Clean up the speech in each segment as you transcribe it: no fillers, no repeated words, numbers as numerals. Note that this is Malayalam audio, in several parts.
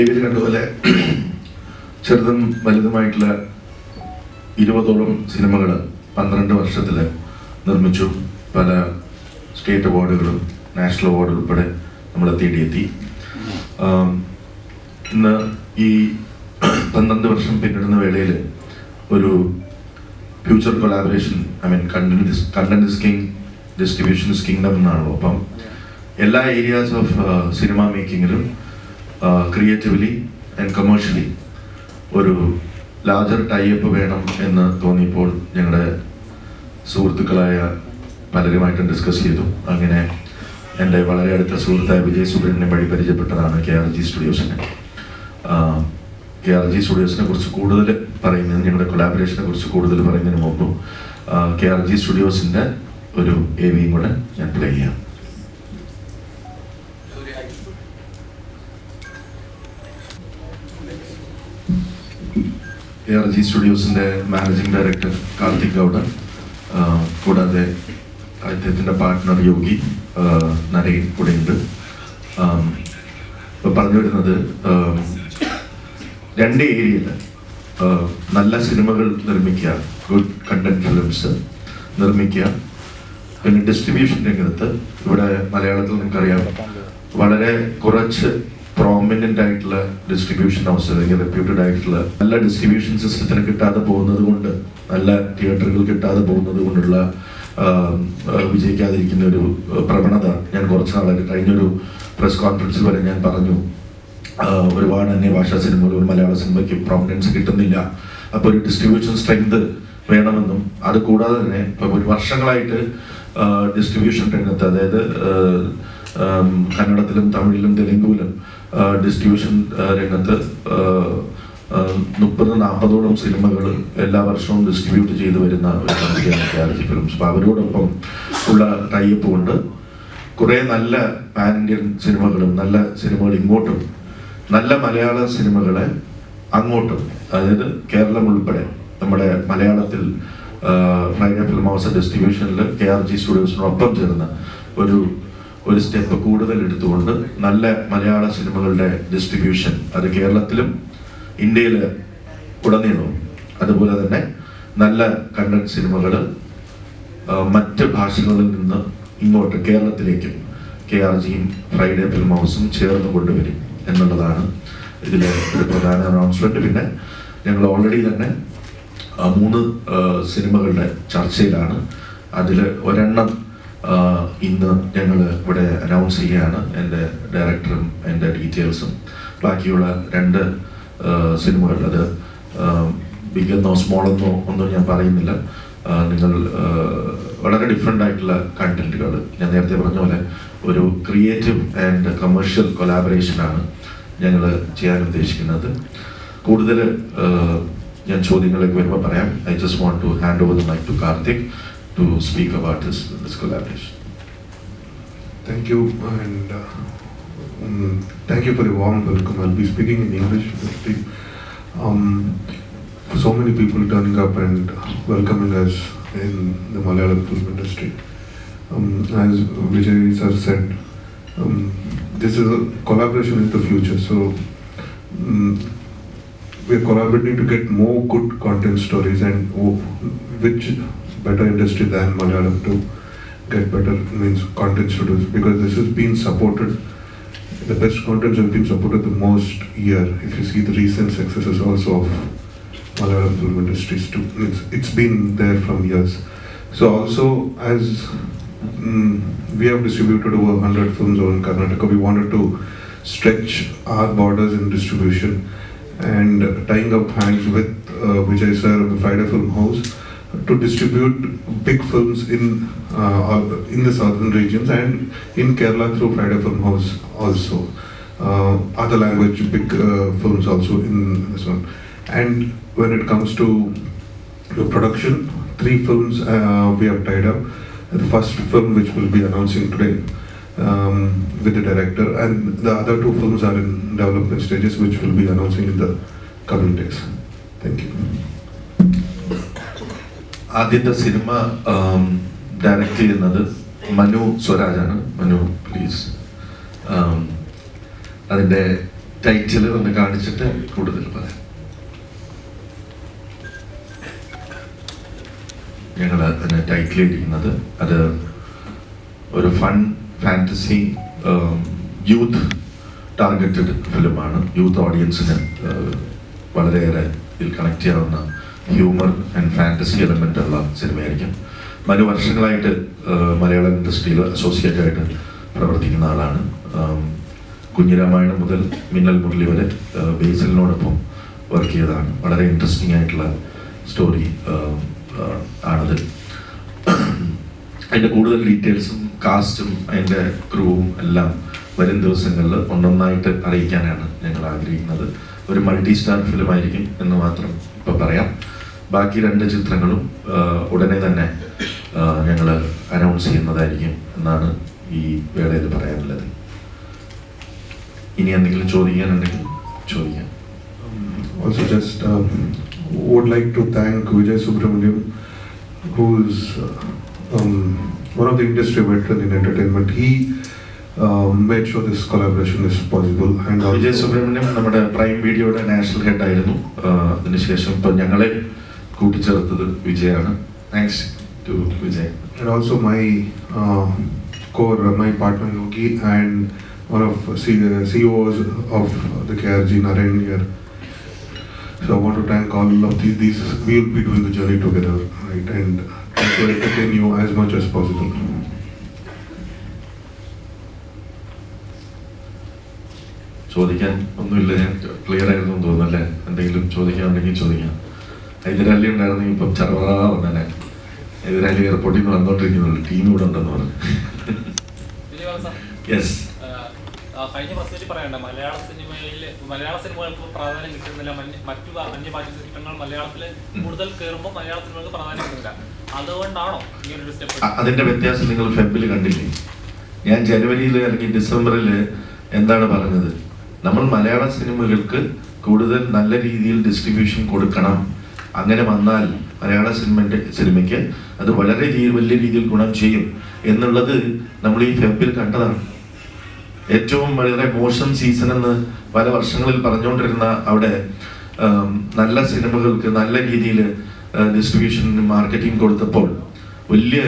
ഏവിൽ കണ്ടുപോലെ ചെറുതും വലുതുമായിട്ടുള്ള 20ഓളം സിനിമകൾ 12 വർഷത്തിൽ നിർമ്മിച്ചു. പല സ്റ്റേറ്റ് അവാർഡുകളും നാഷണൽ അവാർഡ് ഉൾപ്പെടെ നമ്മളെ തേടിയെത്തി. ഇന്ന് ഈ 12 വർഷം പിന്നിടുന്ന വേളയിൽ ഒരു future collaboration, content is king, distribution is kingdom എന്നാണല്ലോ. അപ്പം എല്ലാ ഏരിയാസ് ഓഫ് സിനിമ മേക്കിങ്ങിലും ക്രിയേറ്റീവ്ലി ആൻഡ് കമേഴ്ഷ്യലി ഒരു ലാർജർ ടൈപ്പ് വേണം എന്ന് തോന്നിയപ്പോൾ ഞങ്ങളുടെ സുഹൃത്തുക്കളായ പലരുമായിട്ടും ഡിസ്കസ് ചെയ്തു. അങ്ങനെ എൻ്റെ വളരെ അടുത്ത സുഹൃത്തായ വിജയ് സുബ്രഹ്മണ്യം വഴി പരിചയപ്പെട്ടതാണ് KRG സ്റ്റുഡിയോസിനെ. KRG സ്റ്റുഡിയോസിനെ കുറിച്ച് കൂടുതൽ പറയുന്നതിന്, ഞങ്ങളുടെ കൊളാബറേഷനെ കുറിച്ച് കൂടുതൽ പറയുന്നതിന് മുമ്പ് KRG സ്റ്റുഡിയോസിൻ്റെ ഒരു AVയും കൂടെ ഞാൻ പ്ലേ ചെയ്യാം. KRG സ്റ്റുഡിയോസിൻ്റെ മാനേജിംഗ് ഡയറക്ടർ കാർത്തിക് ഗൗഡ, കൂടാതെ അദ്ദേഹത്തിൻ്റെ പാർട്ട്ണർ യോഗി നരേൻ കൂടെ ഉണ്ട്. ഇപ്പോൾ പറഞ്ഞു വരുന്നത്, 2 ഏരിയയിൽ നല്ല സിനിമകൾ നിർമ്മിക്കുക, ഗുഡ് കണ്ടന്റ് ഫിലിംസ് നിർമ്മിക്കുക. പിന്നെ ഡിസ്ട്രിബ്യൂഷൻ രംഗത്ത് ഇവിടെ മലയാളത്തിൽ നിങ്ങൾക്കറിയാം വളരെ കുറച്ച് പ്രോമിനൻ്റ് ആയിട്ടുള്ള ഡിസ്ട്രിബ്യൂഷൻ ഹൗസ്, അല്ലെങ്കിൽ റെപ്യൂട്ടഡ് ആയിട്ടുള്ള നല്ല ഡിസ്ട്രിബ്യൂഷൻ സിസ്റ്റത്തിന് കിട്ടാതെ പോകുന്നത് കൊണ്ട്, നല്ല തിയേറ്ററുകൾ കിട്ടാതെ പോകുന്നത് കൊണ്ടുള്ള വിജയിക്കാതിരിക്കുന്ന ഒരു പ്രവണത ഞാൻ കുറച്ച് നാളായിട്ട്, കഴിഞ്ഞൊരു പ്രസ് കോൺഫറൻസിൽ വരെ ഞാൻ പറഞ്ഞു, ഒരുപാട് അന്യഭാഷാ സിനിമകൾ ഒരു മലയാള സിനിമയ്ക്ക് പ്രോമിനൻസ് കിട്ടുന്നില്ല. അപ്പോൾ ഒരു ഡിസ്ട്രിബ്യൂഷൻ സ്ട്രെങ്ത് വേണമെന്നും, അത് കൂടാതെ തന്നെ ഇപ്പം ഒരു വർഷങ്ങളായിട്ട് ഡിസ്ട്രിബ്യൂഷൻ രംഗത്ത്, അതായത് കന്നഡത്തിലും തമിഴിലും തെലുങ്കുവിലും ഡിസ്ട്രിബ്യൂഷൻ രംഗത്ത് 30-40ഓളം സിനിമകൾ എല്ലാ വർഷവും ഡിസ്ട്രിബ്യൂട്ട് ചെയ്തു വരുന്ന ഒരു കമ്പനിയാണ് KRG ഫിലിംസ്. അപ്പോൾ അവരോടൊപ്പം ഉള്ള ടൈപ്പ് കൊണ്ട് കുറേ നല്ല പാൻ ഇന്ത്യൻ സിനിമകളും നല്ല സിനിമകൾ ഇങ്ങോട്ടും, നല്ല മലയാള സിനിമകളെ അങ്ങോട്ടും, അതായത് കേരളം ഉൾപ്പെടെ നമ്മുടെ മലയാളത്തിൽ ഫ്രൈഡേ ഫിലിം ഹൗസ് ഡിസ്ട്രിബ്യൂഷനിൽ KRG സ്റ്റുഡിയോസിനൊപ്പം ചേർന്ന് ഒരു സ്റ്റെപ്പ് കൂടുതൽ എടുത്തുകൊണ്ട് നല്ല മലയാള സിനിമകളുടെ ഡിസ്ട്രിബ്യൂഷൻ, അത് കേരളത്തിലും ഇന്ത്യയിൽ ഉടനീളവും, അതുപോലെ തന്നെ നല്ല കണ്ടന്റ് സിനിമകൾ മറ്റ് ഭാഷകളിൽ നിന്ന് ഇങ്ങോട്ട് കേരളത്തിലേക്കും KRGയും ഫ്രൈഡേ ഫിലിം ഹൗസും ചേർന്ന് കൊണ്ടുവരും എന്നുള്ളതാണ് ഇതിലെ ഒരു പ്രധാന അനൗൺസ്മെന്റ്. പിന്നെ ഞങ്ങൾ ഓൾറെഡി തന്നെ 3 സിനിമകളുടെ ചർച്ചയിലാണ്. അതിൽ ഒരെണ്ണം ഇന്ന് ഞങ്ങൾ ഇവിടെ അനൗൺസ് ചെയ്യുകയാണ്, എൻ്റെ ഡയറക്ടറും എൻ്റെ ഡീറ്റെയിൽസും. ബാക്കിയുള്ള 2 സിനിമകൾ, അത് ബിഗെന്നോ സ്മോളെന്നോ ഒന്നും ഞാൻ പറയുന്നില്ല. നിങ്ങൾ വളരെ ഡിഫറെൻ്റ് ആയിട്ടുള്ള കണ്ടന്റുകൾ, ഞാൻ നേരത്തെ പറഞ്ഞ പോലെ ഒരു ക്രിയേറ്റീവ് ആൻഡ് കമേഴ്ഷ്യൽ കൊലാബറേഷനാണ് ഞങ്ങൾ ചെയ്യാൻ ഉദ്ദേശിക്കുന്നത്. കൂടുതൽ ഞാൻ ചോദ്യങ്ങളിലേക്ക് വരുമ്പോൾ പറയാം. I just want to hand over the mic to Karthik to speak about this collaboration. Thank you, and thank you for the warm welcome. I'll be speaking in English. For so many people turning up and welcoming us in the Malayalam film industry. As Vijay sir said, this is a collaboration in the future. So we are collaborating to get more good content stories, and which better industry than Malayalam to get better content studios, because this has been supported, the best content has been supported the most year. If you see the recent successes also of Malayalam film industries too, it's been there from years. So also, as we have distributed over 100 films over in Karnataka, we wanted to stretch our borders in distribution, and tying up hands with Vijay sir of the Friday Film House to distribute big films in the southern regions and in Kerala through Friday Film House also. Other language big films also in this one. And when it comes to the production, 3 films we have tied up. The first film which we'll be announcing today with the director, and the other 2 films are in development stages, which we'll be announcing in the coming days. Thank you. ആദ്യത്തെ സിനിമ ഡയറക്റ്റ് ചെയ്യുന്നത് മനു സ്വരാജാണ്. മനു പ്ലീസ്. അതിൻ്റെ ടൈറ്റിൽ ഒന്ന് കാണിച്ചിട്ട് കൂടുതൽ പറയാം. ഞങ്ങൾ അതിന് ടൈറ്റിൽ ഇരിക്കുന്നത് അത് ഒരു ഫൺ ഫാൻറ്റസി യൂത്ത് ടാർഗറ്റഡ് ഫിലിമാണ്. യൂത്ത് ഓഡിയൻസിന് വളരെയേറെ ഇതിൽ കണക്ട് ചെയ്യാവുന്ന ഹ്യൂമർ ആൻഡ് ഫാൻറ്റസി എലമെൻ്റ് ഉള്ള സിനിമയായിരിക്കും. മനു വർഷങ്ങളായിട്ട് മലയാളം ഇൻഡസ്ട്രിയിൽ അസോസിയേറ്റ് ആയിട്ട് പ്രവർത്തിക്കുന്ന ആളാണ്. കുഞ്ഞിരാമായണം മുതൽ മിന്നൽ മുരളി വരെ ബേസിലിനോടൊപ്പം വർക്ക് ചെയ്തതാണ്. വളരെ ഇൻട്രസ്റ്റിംഗ് ആയിട്ടുള്ള സ്റ്റോറി ആണത്. അതിൻ്റെ കൂടുതൽ ഡീറ്റെയിൽസും കാസ്റ്റും അതിൻ്റെ ക്രൂവും എല്ലാം വരും ദിവസങ്ങളിൽ ഒന്നൊന്നായിട്ട് അറിയിക്കാനാണ് ഞങ്ങൾ ആഗ്രഹിക്കുന്നത്. ഒരു മൾട്ടി സ്റ്റാർ ഫിലിം ആയിരിക്കും എന്ന് മാത്രം ഇപ്പോൾ പറയാം. ബാക്കി 2 ചിത്രങ്ങളും ഉടനെ തന്നെ ഞങ്ങൾ അനൗൺസ് ചെയ്യുന്നതായിരിക്കും എന്നാണ് ഈ വേളയിൽ പറയാനുള്ളത്. ഇനി എന്തെങ്കിലും ചോദിക്കാനുണ്ടെങ്കിൽ ചോദിക്കാം. Also just would like to thank Vijay Subramaniam, who is one of the industry veteran in entertainment. He made sure this collaboration is possible. And Vijay Subrahmanyam നമ്മുടെ പ്രൈം വീഡിയോയുടെ നാഷണൽ ഹെഡ് ആയിരുന്നു. അതിനുശേഷം ഇപ്പം ഞങ്ങളെ കൂട്ടിച്ചേർത്തത് വിജയാണ്. Thanks to Vijay. And also my my partner Yogi and one of CEOs of the KRG, Naren here. So I want to thank all of these. We will be doing the journey together, right? And try to entertain you as much as possible. ചോദിക്കാൻ ഒന്നുമില്ല. ഞാൻ ക്ലിയർ ആയിരുന്നു തോന്നുന്നല്ലേ? എന്തെങ്കിലും ചോദിക്കാനുണ്ടെങ്കിൽ ചോദിക്കാം. ഹൈദരാലി ഉണ്ടായിരുന്നെങ്കിൽ ഇപ്പം ചെറുപറ വന്നല്ലേ. ഹൈദരാലി എയർപോർട്ടിൽ നിന്ന് വന്നോണ്ടിരിക്കുന്നുള്ളൂ. ടീം ഇവിടെ ഉണ്ടെന്ന് പറഞ്ഞു. യെസ്. കഴിഞ്ഞ പ്രശ്നത്തിൽ പറയണ്ട, മലയാള സിനിമകൾക്ക് പ്രാധാന്യം കിട്ടുന്നില്ല. മറ്റു അന്യഭാഷ ചിത്രങ്ങൾ മലയാളത്തിൽ കൂടുതൽ കയറുമ്പോൾ മലയാള സിനിമകൾക്ക് പ്രാധാന്യം കിട്ടുന്നില്ല. അതുകൊണ്ടാണോ ഇങ്ങനൊരു സ്റ്റെപ്പ്? അതിന്റെ വ്യത്യാസം നിങ്ങൾ ഫെബ്രുവരി കണ്ടില്ലേ? ഞാൻ ജനുവരിയിൽ അല്ലെങ്കിൽ ഡിസംബറിൽ എന്താണ് പറഞ്ഞത്? നമ്മൾ മലയാള സിനിമകൾക്ക് കൂടുതൽ നല്ല രീതിയിൽ ഡിസ്ട്രിബ്യൂഷൻ കൊടുക്കണം. അങ്ങനെ വന്നാൽ മലയാള സിനിമയ്ക്ക് അത് വളരെ വലിയ രീതിയിൽ ഗുണം ചെയ്യും എന്നുള്ളത് നമ്മൾ ഈ ഫെബ്രുവരിയിൽ കണ്ടതാണ്. ഏറ്റവും വളരെ മോശം സീസൺ എന്ന് പല വർഷങ്ങളിൽ പറഞ്ഞുകൊണ്ടിരുന്ന അവിടെ നല്ല സിനിമകൾക്ക് നല്ല രീതിയിൽ ഡിസ്ട്രിബ്യൂഷൻ മാർക്കറ്റിംഗ് കൊടുത്തപ്പോൾ വലിയ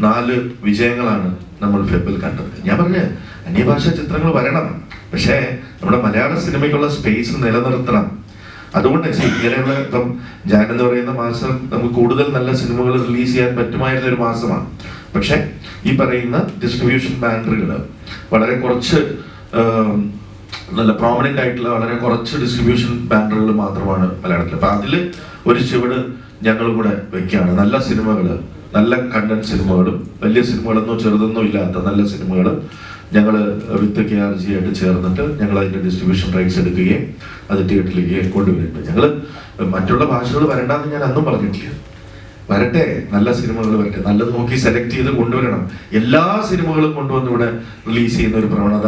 4 വിജയങ്ങളാണ് നമ്മൾ ഫെബ്രുവരിയിൽ കണ്ടത്. ഞാൻ പറഞ്ഞ അന്യഭാഷാ ചിത്രങ്ങൾ വരണം, പക്ഷേ നമ്മുടെ മലയാള സിനിമയ്ക്കുള്ള സ്പേസ് നിലനിർത്തണം. അതുകൊണ്ട് ഇങ്ങനെയുള്ള ഇപ്പം ജാൻ എന്ന് പറയുന്ന മാസം നമുക്ക് കൂടുതൽ നല്ല സിനിമകൾ റിലീസ് ചെയ്യാൻ പറ്റുമായിരുന്ന ഒരു മാസമാണ്. പക്ഷെ ഈ പറയുന്ന ഡിസ്ട്രിബ്യൂഷൻ ബാനറുകൾ വളരെ കുറച്ച് നല്ല പ്രോമിനന്റ് ആയിട്ടുള്ള വളരെ കുറച്ച് ഡിസ്ട്രിബ്യൂഷൻ ബാനറുകൾ മാത്രമാണ് മലയാളത്തിൽ. അപ്പൊ അതിൽ ഒരു ചുവട് ഞങ്ങൾ കൂടെ വെക്കുകയാണ്. നല്ല സിനിമകൾ, നല്ല കണ്ടന്റ് സിനിമകളും വലിയ സിനിമകളൊന്നും ചെറുതൊന്നും ഇല്ലാത്ത നല്ല സിനിമകൾ ഞങ്ങൾ വിത്ത് KRG ആയിട്ട് ചേർന്നിട്ട് ഞങ്ങൾ അതിന്റെ ഡിസ്ട്രിബ്യൂഷൻ റൈറ്റ്സ് എടുക്കുകയും അത് തിയേറ്ററിലേക്ക് കൊണ്ടുവരുന്നുണ്ട്. ഞങ്ങൾ മറ്റുള്ള ഭാഷകൾ വരണ്ടെന്ന് ഞാൻ അന്നും പറഞ്ഞിട്ടില്ല. വരട്ടെ, നല്ല സിനിമകൾ വരട്ടെ, നല്ലത് നോക്കി സെലക്ട് ചെയ്ത് കൊണ്ടുവരണം. എല്ലാ സിനിമകളും കൊണ്ടുവന്ന് ഇവിടെ റിലീസ് ചെയ്യുന്ന ഒരു പ്രവണത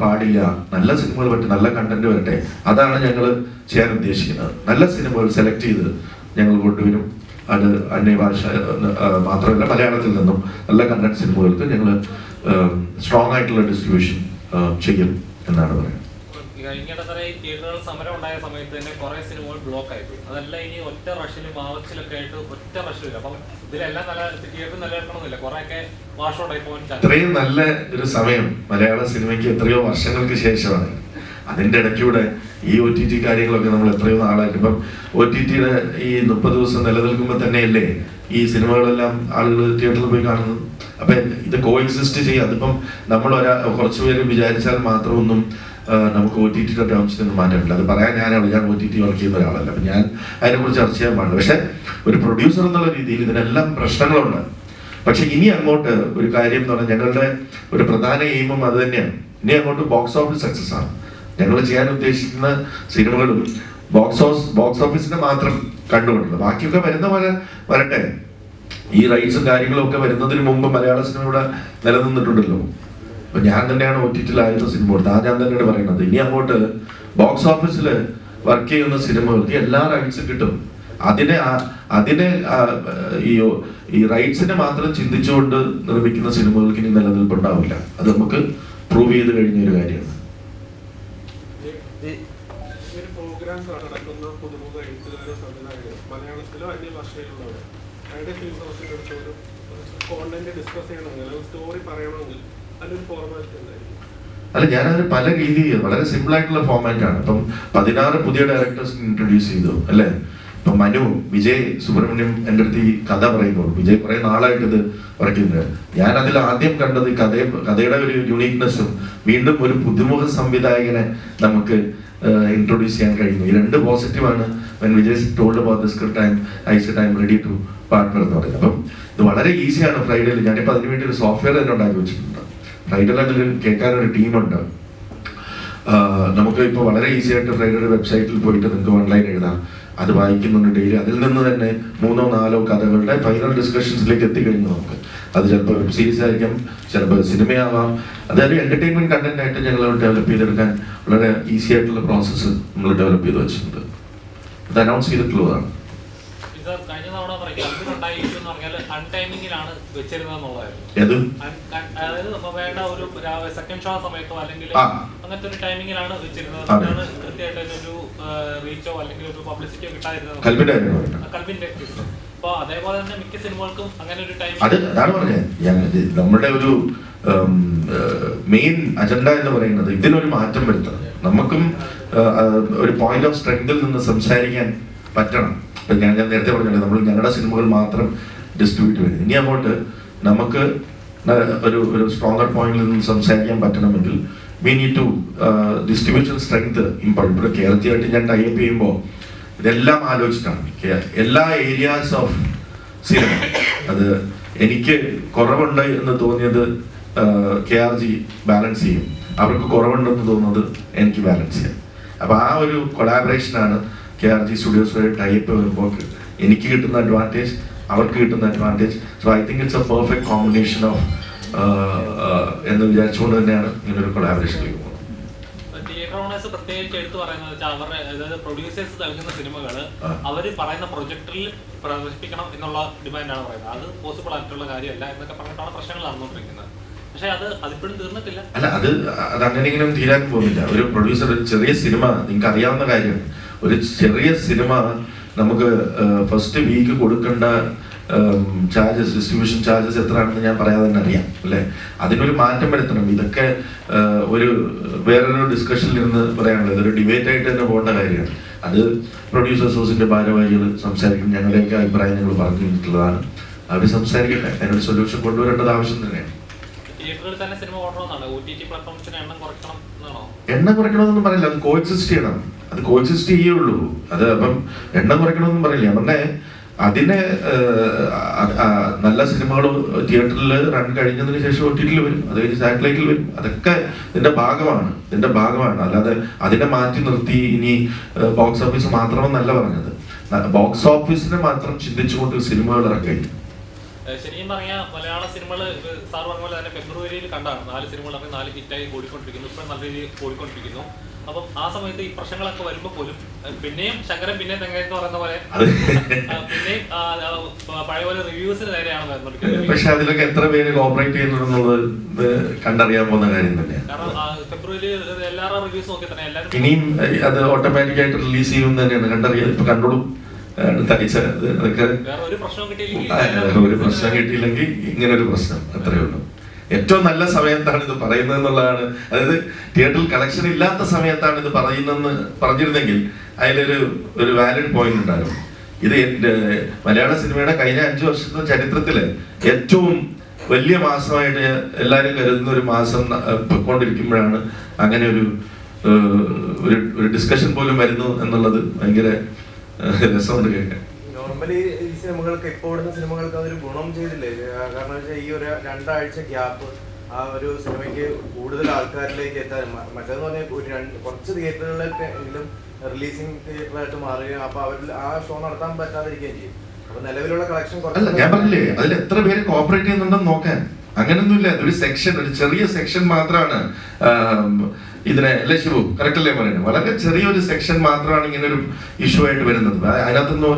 പാടില്ല. നല്ല സിനിമകൾ വരട്ടെ, നല്ല കണ്ടന്റ് വരട്ടെ. അതാണ് ഞങ്ങൾ ചെയ്യാൻ ഉദ്ദേശിക്കുന്നത്. നല്ല സിനിമകൾ സെലക്ട് ചെയ്ത് ഞങ്ങൾ കൊണ്ടുവരും. അത് അന്യഭാഷ മാത്രമല്ല, മലയാളത്തിൽ നിന്നും നല്ല കണ്ടന്റ് സിനിമകൾക്ക് ഞങ്ങൾ സ്ട്രോങ് ആയിട്ടുള്ള ഡിസ്ട്രിബ്യൂഷൻ ചെയ്യും എന്നാണ് പറയുന്നത്. തിയേറ്ററുകൾ സമരം ഉണ്ടായ സമയത്ത് തന്നെ കുറെ സിനിമകൾ ബ്ലോക്ക് ആയിപ്പോയി. അതല്ല ഇനി ഒറ്റ റഷിലും മാർച്ചിലൊക്കെ ആയിട്ട് ഒറ്റ റഷില്ല. അപ്പം ഇതിലെല്ലാം നല്ല തിയേറ്റർ നിലനിൽക്കണമെന്നില്ല, കുറെയൊക്കെ വാഷ് ഔട്ട് ആയി പോകാൻ. ഇത്രയും നല്ല ഒരു സമയം മലയാള സിനിമയ്ക്ക് എത്രയോ വർഷങ്ങൾക്ക് ശേഷമാണ്. അതിന്റെ ഇടയ്ക്കൂടെ ഈ OTT കാര്യങ്ങളൊക്കെ നമ്മൾ എത്രയോ നാളായിട്ട് ഇപ്പം OTTയുടെ ഈ 30 ദിവസം നിലനിൽക്കുമ്പോൾ തന്നെയല്ലേ ഈ സിനിമകളെല്ലാം ആളുകൾ തിയേറ്ററിൽ പോയി കാണുന്നത്. അപ്പൊ ഇത് കോഎക്സിസ്റ്റ് ചെയ്യാം. അതിപ്പം നമ്മൾ കുറച്ചു പേര് വിചാരിച്ചാൽ മാത്രമൊന്നും നമുക്ക് OTTയുടെ ടേംസിൽ നിന്ന് മാറ്റാനില്ല. അത് പറയാൻ ഞാൻ OTT വർക്ക് ചെയ്യുന്ന ഒരാളല്ല. അപ്പൊ ഞാൻ അതിനെക്കുറിച്ച് ചർച്ച ചെയ്യാൻ പാടില്ല. പക്ഷെ ഒരു പ്രൊഡ്യൂസർ എന്നുള്ള രീതിയിൽ ഇതിനെല്ലാം പ്രശ്നങ്ങളുണ്ട്. പക്ഷെ ഇനി അങ്ങോട്ട് ഒരു കാര്യം എന്ന് പറഞ്ഞാൽ ഞങ്ങളുടെ ഒരു പ്രധാന എയിമും അത് തന്നെയാണ്. ഇനി അങ്ങോട്ട് ബോക്സ് ഓഫീസ് സക്സസ് ആണ്. ഞങ്ങൾ ചെയ്യാൻ ഉദ്ദേശിക്കുന്ന സിനിമകളും ബോക്സ് ഓഫീസിനെ മാത്രം കണ്ടുകൊണ്ടുള്ളത്. ബാക്കിയൊക്കെ വരുന്ന പോലെ വരട്ടെ. ഈ റൈറ്റ്സും കാര്യങ്ങളും ഒക്കെ വരുന്നതിന് മുമ്പ് മലയാള സിനിമ ഇവിടെ നിലനിന്നിട്ടുണ്ടല്ലോ. അപ്പൊ ഞാൻ തന്നെയാണ് OTTയിലായിരുന്ന സിനിമ കൊടുത്തത്. ഞാൻ തന്നെയാണ് പറയുന്നത്. ഇനി അങ്ങോട്ട് ബോക്സ് ഓഫീസിൽ വർക്ക് ചെയ്യുന്ന സിനിമകൾക്ക് എല്ലാ റൈറ്റ്സും കിട്ടും. അതിനെ ഈ റൈറ്റ്സിനെ മാത്രം ചിന്തിച്ചുകൊണ്ട് നിർമ്മിക്കുന്ന സിനിമകൾക്ക് ഇനി നിലനിൽപ്പുണ്ടാവില്ല. അത് നമുക്ക് പ്രൂവ് ചെയ്ത് കഴിഞ്ഞ ഒരു കാര്യമാണ്. ഒരു പ്രോഗ്രാം നടക്കുന്ന പുതുമുഖ എഴുത്തുകാരോ സംവിധായകരോ മലയാളത്തിലോ അന്യഭാഷയിലുള്ളവരോ അതിൻ്റെ ഫിലിം ഹൗസിൻ്റെ അടുത്ത് ഒരു കോണ്ടന്റ് ഡിസ്കസ് ചെയ്യണമെങ്കിൽ ഒരു സ്റ്റോറി പറയണമെങ്കിൽ അതിനൊരു ഫോർമാറ്റ് എന്തായിരിക്കും? അല്ല, ഞാനതിന് പല രീതിയിൽ വളരെ സിമ്പിൾ ആയിട്ടുള്ള ഫോർമാറ്റ് ആണ്. ഇപ്പം 16 പുതിയ ഡയറക്ടേഴ്സ് ഇൻട്രൊഡ്യൂസ് ചെയ്തു അല്ലേ. ഇപ്പം മനു, വിജയ് സുബ്രഹ്മണ്യം എൻ്റെ അടുത്ത് ഈ കഥ പറയുമ്പോൾ, വിജയ് കുറെ നാളായിട്ട് ഇത് പറയുന്നത്, ഞാൻ അതിൽ ആദ്യം കണ്ടത് കഥയുടെ ഒരു യുണീക്നെസ്സും വീണ്ടും ഒരു പുതുമുഖ സംവിധായകനെ നമുക്ക് ഇൻട്രൊഡ്യൂസ് ചെയ്യാൻ കഴിയുന്നു. ഈ രണ്ട് പോസിറ്റീവാണ്. Vijay told about the script I said I'm ready to partner എന്ന് പറയുന്നത്. അപ്പം ഇത് വളരെ ഈസിയാണ്. ഫ്രൈഡേയിൽ ഞാനിപ്പോൾ അതിന് വേണ്ടി ഒരു സോഫ്റ്റ്വെയർ തന്നെ ഉണ്ടാക്കി വെച്ചിട്ടുണ്ട്. ഫ്രൈഡേയിൽ അതിൽ കേൾക്കാനൊരു ടീമുണ്ട്. നമുക്ക് ഇപ്പോൾ വളരെ ഈസി ആയിട്ട് ഫ്രൈഡേയുടെ വെബ്സൈറ്റിൽ പോയിട്ട് നിങ്ങൾക്ക് ഓൺലൈൻ എഴുതാം. അത് വായിക്കുന്നുണ്ട് ഡെയിലി. അതിൽ നിന്ന് തന്നെ 3 or 4 കഥകളുടെ ഫൈനൽ ഡിസ്കഷൻസിലേക്ക് എത്തിക്കഴിഞ്ഞു നമുക്ക്. അത് ചിലപ്പോൾ വെബ് സീരീസ് ആയിരിക്കാം, ചിലപ്പോൾ സിനിമയാവാം. അതായത് എന്റർടൈൻമെന്റ് കണ്ടന്റ് ആയിട്ട് ഞങ്ങൾ ഡെവലപ്പ് ചെയ്തെടുക്കാൻ വളരെ ഈസി ആയിട്ടുള്ള പ്രോസസ്സ് നമ്മൾ ഡെവലപ്പ് ചെയ്ത് വെച്ചിട്ടുണ്ട്. അത് അനൗൺസ് ചെയ്തിട്ടുള്ളതാണ്. കഴിഞ്ഞ തവണ കൽബിനുണ്ടായ ഇഷ്യൂ എന്ന് പറഞ്ഞാൽ അൺടൈമിങ്ങിലാണ് വെച്ചിരുന്നതെന്നുള്ളതായിരുന്നു. അതായത് വേണ്ട ഒരു സെക്കൻഡ് ഷോ സമയത്തോ അല്ലെങ്കിൽ അങ്ങനത്തെ ഒരു ടൈമിങ്ങിലാണ് വെച്ചിരുന്നത്. അതാണ് കൃത്യമായിട്ട് ഒരു റീച്ചോ അല്ലെങ്കിൽ ഒരു പബ്ലിസിറ്റിയോ കിട്ടാതിരുന്നത് കൽബിന്റെ. അപ്പൊ അതേപോലെ തന്നെ മിക്ക സിനിമകൾക്കും അങ്ങനെ ഒരു ടൈമിംഗ്. അതാണ് പറഞ്ഞത്, നമ്മുടെ ഒരു മെയിൻ അജണ്ട എന്ന് പറയുന്നത് ഇതിനൊരു മാറ്റം വരുത്തണം. നമുക്കും ഒരു പോയിന്റ് ഓഫ് സ്ട്രെങ്തിൽ നിന്ന് സംസാരിക്കാൻ പറ്റണം. ഇപ്പം ഞാൻ നേരത്തെ പറഞ്ഞല്ലോ, നമ്മൾ ഞങ്ങളുടെ സിനിമകൾ മാത്രം ഡിസ്ട്രിബ്യൂട്ട് ചെയ്യും. ഇനി അങ്ങോട്ട് നമുക്ക് ഒരു സ്ട്രോങ്ങർ പോയിന്റിൽ നിന്ന് സംസാരിക്കാൻ പറ്റണമെങ്കിൽ we need to distribution strength important. ഇപ്പോൾ കേരളത്തിലായിട്ട് ഞാൻ ടൈപ്പ് ചെയ്യുമ്പോൾ ഇതെല്ലാം ആലോചിച്ചിട്ടാണ്. എല്ലാ ഏരിയാസ് ഓഫ് സിനിമ, അത് എനിക്ക് കുറവുണ്ട് എന്ന് തോന്നിയത് KRG ബാലൻസ് ചെയ്യും, അവർക്ക് കുറവുണ്ടെന്ന് തോന്നുന്നത് എനിക്ക് ബാലൻസ് ചെയ്യാം. അപ്പോൾ ആ ഒരു കൊളാബറേഷനാണ് KRG സ്റ്റുഡിയോസുമായി ടൈപ്പ് വരുമ്പോൾ എനിക്ക് കിട്ടുന്ന അഡ്വാൻറ്റേജ്, അവർക്ക് കിട്ടുന്ന advantage. So I think it's A perfect combination of എന്ന് വിചാരിച്ചുകൊണ്ട് തന്നെയാണ് ഇങ്ങനൊരു കൊളാബറേഷനിലേക്ക് പോകുന്നത്. തിയേറ്റർ ഓണേഴ്സ് പ്രത്യേകിച്ച് എടുത്തു പറയുന്നത് വെച്ചാൽ അവരുടെ, അതായത് പ്രൊഡ്യൂസേഴ്സ് നൽകുന്ന സിനിമകൾ അവർ പറയുന്ന പ്രൊജക്ടറിൽ പ്രദർശിപ്പിക്കണം എന്നുള്ള ഡിമാൻഡാണ് പറയുന്നത്. അത് പോസിബിൾ ആയിട്ടുള്ള കാര്യമല്ല എന്നൊക്കെ പറഞ്ഞിട്ടാണ് പ്രശ്നങ്ങൾ നടന്നുകൊണ്ടിരിക്കുന്നത്. പക്ഷേ അതിപ്പോഴും തീർന്നിട്ടില്ല. അല്ല, അത് അങ്ങനെയെങ്കിലും തീരാൻ പോകുന്നില്ല. ഒരു പ്രൊഡ്യൂസർ ഒരു ചെറിയ സിനിമ, നിങ്ങൾക്ക് അറിയാവുന്ന കാര്യമാണ്, ഒരു ചെറിയ സിനിമ നമുക്ക് ഫസ്റ്റ് വീക്ക് കൊടുക്കേണ്ട ചാർജസ്, ഡിസ്ട്രിബ്യൂഷൻ ചാർജസ് എത്രയാണെന്ന് ഞാൻ പറയാതെ തന്നെ അറിയാം അല്ലേ. അതിനൊരു മാറ്റം വരുത്തണം. ഇതൊക്കെ ഒരു വേറൊരു ഡിസ്കഷനിൽ ഇരുന്ന് പറയാനുള്ളത്, ഇതൊരു ഡിബേറ്റ് ആയിട്ട് തന്നെ പോകേണ്ട കാര്യമാണ്. അത് പ്രൊഡ്യൂസേഴ്സ് ഹൗസിന്റെ ഭാരവാഹികൾ സംസാരിക്കും. ഞങ്ങളുടെയൊക്കെ അഭിപ്രായം ഞങ്ങൾ പറഞ്ഞു കഴിഞ്ഞിട്ടുള്ളതാണ്. അവർ സംസാരിക്കട്ടെ, അതിനൊരു സൊല്യൂഷൻ കൊണ്ടുവരേണ്ടത് ആവശ്യം തന്നെയാണ്. തിയേറ്ററുകളിൽ തന്നെ സിനിമ ഓടണമെന്നാണ്, OTT പ്ലാറ്റ്ഫോംസിന് എണ്ണം കുറയ്ക്കണം എന്നാണോ? എണ്ണം കുറയ്ക്കണമെന്നൊന്നും പറയില്ല, അത് കോഎക്സിസ്റ്റ് ചെയ്യണം. അത് കോഎക്സിസ്റ്റ് ചെയ്യുള്ളൂ. അത് അപ്പം എണ്ണം കുറയ്ക്കണമെന്നും പറയില്ല. അവരുടെ അതിനെ നല്ല സിനിമകൾ തിയേറ്ററിൽ റൺ കഴിഞ്ഞതിന് ശേഷം OTT വരും, അത് കഴിഞ്ഞ് സാറ്റലൈറ്റിൽ വരും. അതൊക്കെ ഇതിന്റെ ഭാഗമാണ്. അല്ലാതെ അതിനെ മാറ്റി നിർത്തി ഇനി ബോക്സ് ഓഫീസ് മാത്രമെന്നല്ല പറഞ്ഞത്. ബോക്സ് ഓഫീസിനെ മാത്രം ചിന്തിച്ചുകൊണ്ട് സിനിമകൾ ഇറക്കി. ശരിക്കും പറഞ്ഞാൽ മലയാള സിനിമകൾ സാർ പറഞ്ഞ പോലെ തന്നെ ഫെബ്രുവരിയിൽ കണ്ടാണ് 4 സിനിമകൾ 4 ഹിറ്റായി ഓടിക്കൊണ്ടിരിക്കുന്നു. ഇപ്പം നല്ല രീതിയിൽ ഓടിക്കൊണ്ടിരിക്കുന്നു. അപ്പം ആ സമയത്ത് ഈ പ്രശ്നങ്ങളൊക്കെ വരുമ്പോൾ പോലും പിന്നെയും ശങ്കരൻ പിന്നെ തെങ്ങയെന്ന് പറയുന്ന പോലെ പിന്നെയും പഴയ പോലെ റിവ്യൂസിന് നേരെയാണ് വരുന്നത്. പക്ഷെ അതിലൊക്കെ എത്ര പേര് കോപ്പറേറ്റ് ചെയ്യുന്നുണ്ടെന്നുള്ളത് കണ്ടറിയാൻ പോകുന്ന കാര്യം തന്നെയാണ്. കാരണം ഫെബ്രുവരിയിൽ എല്ലാവരും റിവ്യൂസ് നോക്കി തന്നെ എല്ലാവരും ഇനിയും അത് ഓട്ടോമാറ്റിക് ആയിട്ട് റിലീസ് ചെയ്യും തന്നെയാണ്. കണ്ടറിയാം, ഇപ്പൊ കണ്ടോളും. അടുത്താഴ്ച അതൊക്കെ ഒരു പ്രശ്നം കിട്ടിയില്ലെങ്കിൽ ഇങ്ങനെ ഒരു പ്രശ്നം, അത്രയേ ഉള്ളൂ. ഏറ്റവും നല്ല സമയത്താണ് ഇത് പറയുന്നത് എന്നുള്ളതാണ്. അതായത് തിയേറ്ററിൽ കളക്ഷൻ ഇല്ലാത്ത സമയത്താണ് ഇത് പറഞ്ഞിരുന്നെങ്കിൽ അതിലൊരു വാലിഡ് പോയിന്റ് ഉണ്ടാകും. ഇത് മലയാള സിനിമയുടെ കഴിഞ്ഞ 5 വർഷത്തെ ചരിത്രത്തില് ഏറ്റവും വലിയ മാസമായിട്ട് എല്ലാവരും കരുതുന്ന ഒരു മാസം പൊയ്ക്കൊണ്ടിരിക്കുമ്പോഴാണ് അങ്ങനെ ഒരു ഡിസ്കഷൻ പോലും വരുന്നു എന്നുള്ളത് ഭയങ്കര രസമുണ്ട് കേൾക്കാൻ. നോർമലി ഈ സിനിമകൾക്ക് ഇപ്പോൾ ഓടുന്ന സിനിമകൾക്ക് അതൊരു ഗുണം ചെയ്തില്ലേ? കാരണം വെച്ചാൽ ഈ ഒരു 2 ആഴ്ച ഗ്യാപ്പ് ആ ഒരു സിനിമയ്ക്ക് കൂടുതൽ ആൾക്കാരിലേക്ക് എത്താൻ, മറ്റേന്ന് പറഞ്ഞാൽ കുറച്ച് തിയേറ്ററുകളിലൊക്കെ എങ്കിലും റിലീസിംഗ് തിയേറ്ററായിട്ട് മാറുകയും അപ്പൊ അവരിൽ ആ ഷോ നടത്താൻ പറ്റാതിരിക്കുകയും ചെയ്യും. അപ്പൊ നിലവിലുള്ള കളക്ഷൻ അല്ല, ഞാൻ പറഞ്ഞില്ലേ അതിൽ എത്ര പേര് കോപ്പറേറ്റ് ചെയ്യുന്നുണ്ടെന്ന് നോക്കാൻ. അങ്ങനൊന്നുമില്ല. ഒരു സെക്ഷൻ, ഒരു ചെറിയ സെക്ഷൻ മാത്രമാണ് ഇതിനെ, അല്ലേ ശിവു? കറക്റ്റ് അല്ലേ പറയുന്നത്? വളരെ ചെറിയൊരു സെക്ഷൻ മാത്രമാണ് ഇങ്ങനെ ഒരു ഇഷ്യൂ ആയിട്ട് വരുന്നത്. അതിനകത്തൊന്നും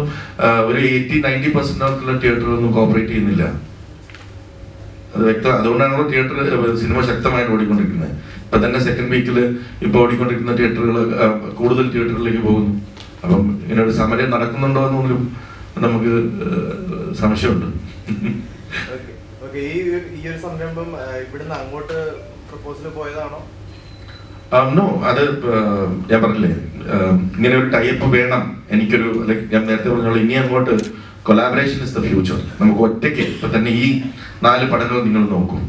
ഒരു 80-90% ആയിട്ടുള്ള തിയേറ്ററൊന്നും കോപ്പറേറ്റ് ചെയ്യുന്നില്ല. അത് വ്യക്തം. അതുകൊണ്ടാണ് തിയേറ്റർ സിനിമ ശക്തമായിട്ട് ഓടിക്കൊണ്ടിരിക്കുന്നത്. ഇപ്പൊ തന്നെ സെക്കൻഡ് വീക്കിൽ ഇപ്പോൾ ഓടിക്കൊണ്ടിരിക്കുന്ന തിയേറ്ററുകൾ കൂടുതൽ തിയേറ്ററിലേക്ക് പോകുന്നു. അപ്പം ഇങ്ങനെ ഒരു സമരം നടക്കുന്നുണ്ടോ എന്നുപോലും നമുക്ക് സംശയമുണ്ട്. ഈ ഒരു സംരംഭം ഇവിടുന്ന് അങ്ങോട്ട് പ്രപ്പോസൽ പോയതാണോ? നോ, അത് ഞാൻ പറഞ്ഞില്ലേ, ഇങ്ങനെ ഒരു ടൈപ്പ് വേണം എനിക്കൊരു, ലൈക്ക് ഞാൻ നേരത്തെ പറഞ്ഞോളൂ, ഇനി അങ്ങോട്ട് കൊളാബറേഷൻ ഇസ് ദ ഫ്യൂച്ചർ. നമുക്ക് ഒറ്റയ്ക്ക് ഇപ്പൊ തന്നെ ഈ 4 പടങ്ങൾ നിങ്ങൾ നോക്കൂ,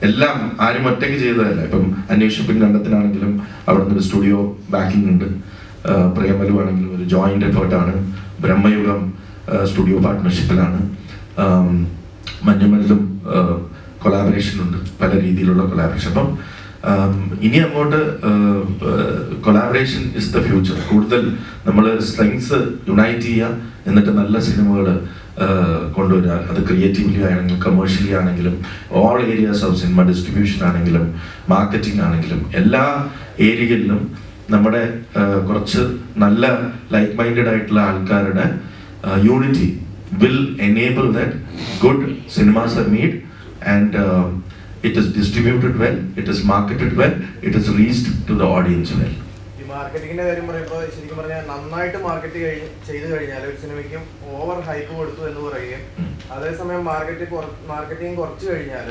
എല്ലാം ആരും ഒറ്റയ്ക്ക് ചെയ്തതല്ല. ഇപ്പം അന്വേഷിപ്പിൻ കണ്ടത്തിനാണെങ്കിലും അവിടെ നിന്നൊരു സ്റ്റുഡിയോ ബാക്കിംഗ് ഉണ്ട്, പ്രേമലു ആണെങ്കിലും ഒരു ജോയിന്റ് എഫേർട്ടാണ്, ബ്രഹ്മയുഗം സ്റ്റുഡിയോ പാർട്ട്ണർഷിപ്പിലാണ്, മഞ്ഞുമല്ലും കൊളാബറേഷൻ ഉണ്ട്, പല രീതിയിലുള്ള കൊളാബറേഷൻ. അപ്പം ഇനി അങ്ങോട്ട് കൊളാബറേഷൻ ഇസ് ദ ഫ്യൂച്ചർ. കൂടുതൽ നമ്മൾ സ്ട്രെങ്സ് യുണൈറ്റ് ചെയ്യുക, എന്നിട്ട് നല്ല സിനിമകൾ കൊണ്ടുവരിക. അത് ക്രിയേറ്റീവ്ലി ആണെങ്കിലും കമേഴ്ഷ്യലി ആണെങ്കിലും all areas of cinema, distribution ആണെങ്കിലും മാർക്കറ്റിംഗ് ആണെങ്കിലും എല്ലാ ഏരിയയിലും നമ്മുടെ കുറച്ച് നല്ല ലൈക്ക് മൈൻഡഡ് ആയിട്ടുള്ള ആൾക്കാരുടെ unity will enable that good cinemas are made and it is distributed well, it is marketed well, it is reached to the audience well. ഈ മാർക്കറ്റിംഗിന്റെ കാര്യം പറയുമ്പോൾ ശരിക്കും പറഞ്ഞാൽ നന്നായിട്ട് മാർക്കറ്റ് ചെയ്തു കഴിഞ്ഞാൽ ഒരു സിനിമയ്ക്കും ഓവർ ഹൈപ്പ് കൊടുത്തു എന്ന് പറയുകയും അതേസമയം മാർക്കറ്റിംഗ് കുറച്ച് കഴിഞ്ഞാൽ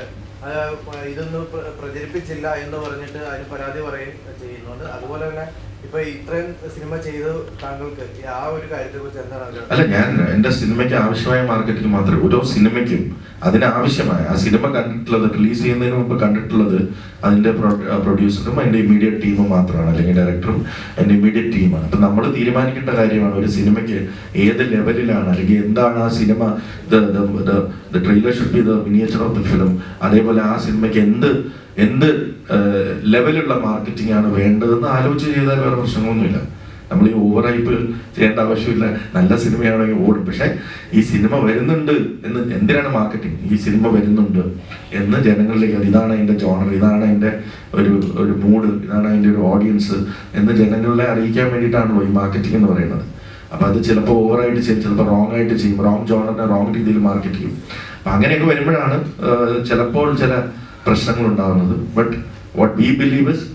ഇതൊന്നും പ്രചരിപ്പിച്ചില്ല എന്ന് പറഞ്ഞിട്ട് അതിന് പരാതി പറയുകയും ചെയ്യുന്നുണ്ട്. അതുപോലെ തന്നെ ഇപ്പൊ ഇത്രയും സിനിമ ചെയ്ത് താങ്കൾക്ക് ആ ഒരു കാര്യത്തെ കുറിച്ച് എന്താണ്? അല്ല, ഞാൻ എന്റെ സിനിമയ്ക്ക് ആവശ്യമായ മാർക്കറ്റിംഗ് മാത്രമേ, ഓരോ സിനിമയ്ക്കും അതിനാവശ്യമായ ആ സിനിമ കണ്ടിട്ടുള്ളത്, റിലീസ് ചെയ്യുന്നതിന് മുമ്പ് കണ്ടിട്ടുള്ളത് അതിന്റെ പ്രൊഡ്യൂസറും അതിന്റെ ഇമ്മീഡിയറ്റ് ടീമും മാത്രമാണ്, അല്ലെങ്കിൽ ഡയറക്ടറും അതിന്റെ ഇമ്മീഡിയറ്റ് ടീമാണ്. അപ്പൊ നമ്മൾ തീരുമാനിക്കേണ്ട കാര്യമാണ് ഒരു സിനിമയ്ക്ക് ഏത് ലെവലിലാണ്, അല്ലെങ്കിൽ എന്താണ് ആ cinema, the trailer should be the miniature of the film. അതേപോലെ ആ സിനിമയ്ക്ക് എന്ത് ലെവലുള്ള മാർക്കറ്റിംഗ് ആണ് വേണ്ടതെന്ന് ആലോചിച്ച് ചെയ്താൽ വേറെ പ്രശ്നങ്ങളൊന്നുമില്ല. നമ്മൾ ഈ ഓവർ ഹൈപ്പ് ചെയ്യേണ്ട ആവശ്യമില്ല. നല്ല സിനിമയാണെങ്കിൽ ഓടും, പക്ഷെ ഈ സിനിമ വരുന്നുണ്ട് എന്ന്, എന്തിനാണ് മാർക്കറ്റിംഗ്, ഈ സിനിമ വരുന്നുണ്ട് എന്ന് ജനങ്ങളിലേക്ക്, ഇതാണ് അതിന്റെ ജോണർ, ഇതാണ് അതിന്റെ ഒരു മൂഡ്, ഇതാണ് അതിന്റെ ഒരു ഓഡിയൻസ് എന്ന് ജനങ്ങളെ അറിയിക്കാൻ വേണ്ടിയിട്ടാണല്ലോ ഈ മാർക്കറ്റിംഗ് എന്ന് പറയുന്നത്. അപ്പൊ അത് ചിലപ്പോൾ ഓവറായിട്ട് ചെയ്യും, ചിലപ്പോൾ റോങ് ആയിട്ട് ചെയ്യും, റോങ് ജോണറിനെ റോങ് രീതിയിൽ മാർക്കറ്റ് ചെയ്യും. അപ്പൊ അങ്ങനെയൊക്കെ വരുമ്പോഴാണ് ചിലപ്പോൾ ചില പ്രശ്നങ്ങൾ ഉണ്ടാകുന്നത്. But what we believe is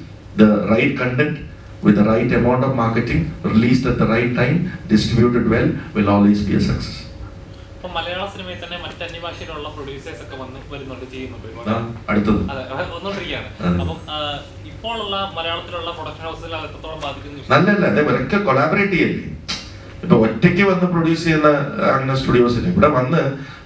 the right content with the right amount of marketing, released at the right time, distributed well, will always be a success. അപ്പോൾ മലയാള സിനിമയിൽ തന്നെ മറ്റ് അന്യഭാഷയിലുള്ള പ്രൊഡ്യൂസേഴ്സ് ഒക്കെ വരുന്നുണ്ട്, ചെയ്യുന്നുണ്ട്. അടുത്തത് അതെ, വന്നുകൊണ്ടിരിക്കുകയാണ്. അപ്പം ഇപ്പോഴുള്ള മലയാളത്തിലുള്ള പ്രൊഡക്ഷൻ ഹൗസുകൾ എത്രത്തോളം ബാധിക്കുന്നു? നല്ലല്ല, അതേപോലൊക്കെ കൊളാബറേറ്റ് ചെയ്യല്ലേ. ഇപ്പൊ ഒറ്റയ്ക്ക് വന്ന് പ്രൊഡ്യൂസ് ചെയ്യുന്ന അങ്ങനെ സ്റ്റുഡിയോസിന് ഇവിടെ വന്ന്